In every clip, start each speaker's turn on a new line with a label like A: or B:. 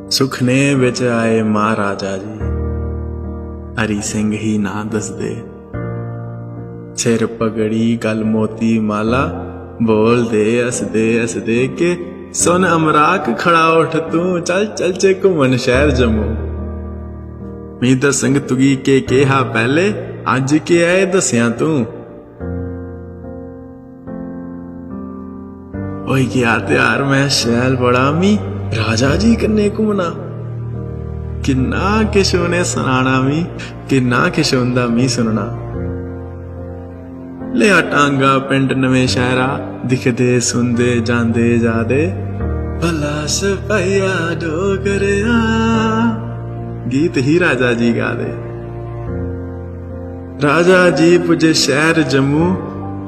A: सुखने विच आए महाराजा जी, हरी सिंह ही ना दसदे। सिर पगड़ी गल मोती माला, बोल दे हसदे हसदे के सुन अमराक खड़ा उठ तू, चल चल चे घूमन शहर जम्मू। मी दसंग तुगी के कहा पहले, अज के आए दसिया तू। ओए क्या त्यार मैं शैल बड़ा मी राजा जी कन्ने घूमना। किन्ना किश उन्हें सुनाना मी, किन्ना किश उंदा मी सुनना। लिया टांगा पिंड नवे शहरा, दिखदे सुनदे जांदे जादे। भला सपाइया डोगरिया, गीत ही राजा जी गा दे। राजा जी पुजे शहर जम्मू,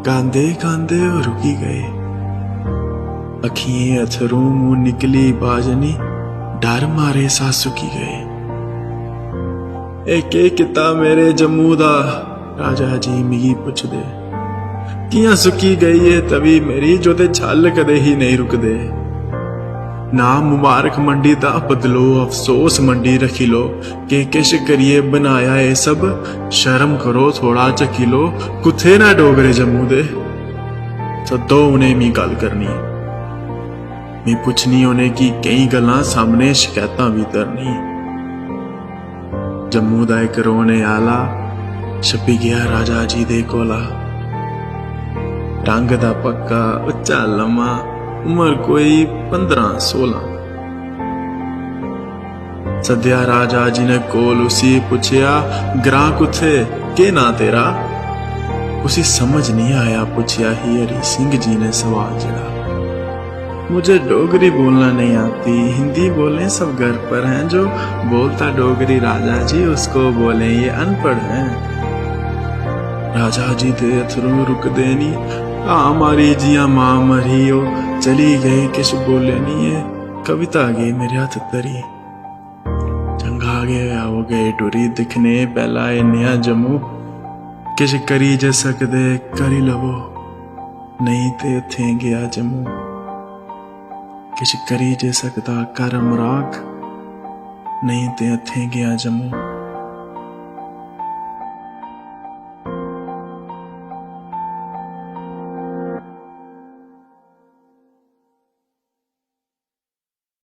A: गांदे गांदे रुकी गए। अखिएं अथरू मुंह निकली बाजनी, डर मारे सा सुकी गए। एक किता मेरे जम्मू दा, राजा जी मिगी पुछदे। कियां सुकी गई है तवी मेरी, जो ते छल कदे ही नहीं रुकदे। ना मुबारक मंडी दा बदलो, अफसोस मंडी रखी लो। के किश करिए बनाया ए सब, शर्म करो थोड़ा चकी लो। कुथे ना डोगरे जम्मू दे, सदो उन्हें मी गल करनी। मैं पुछनी उन्हें की कई गल्लां, सामने शिकायतां भी तरनी। जम्मू दा इक रोने आला, छपी गया राजा जी दे कोला। रंग दा पक्का उच्चा लम्मा, उम्र कोई 15-16। सद्या राजा जी ने कोल उसी पुछया, ग्रां कुथे के ना तेरा। उसी समझ नहीं आया, पुछया ही हरी सिंह जी ने सवाल जड़ा। मुझे डोगरी बोलना नहीं आती, हिंदी बोले सब घर पर हैं। जो बोलता डोगरी राजा जी, उसको बोले ये अनपढ़ हैं। राजा जी दे अथरू रुक देनी, मारी जिया मां मरियो। चली गए किश बोले नहीं है, कविता गई मेरे हाथ तरी। चंगा गया हो गए टुरी, दिखने पहला ए नया जम्मू। किश करी जे सकदे करी लवो, नहीं ते थे गया जम्मू। किश करी जे सकदा कर मराक, नहीं ते थे गया जम्मू।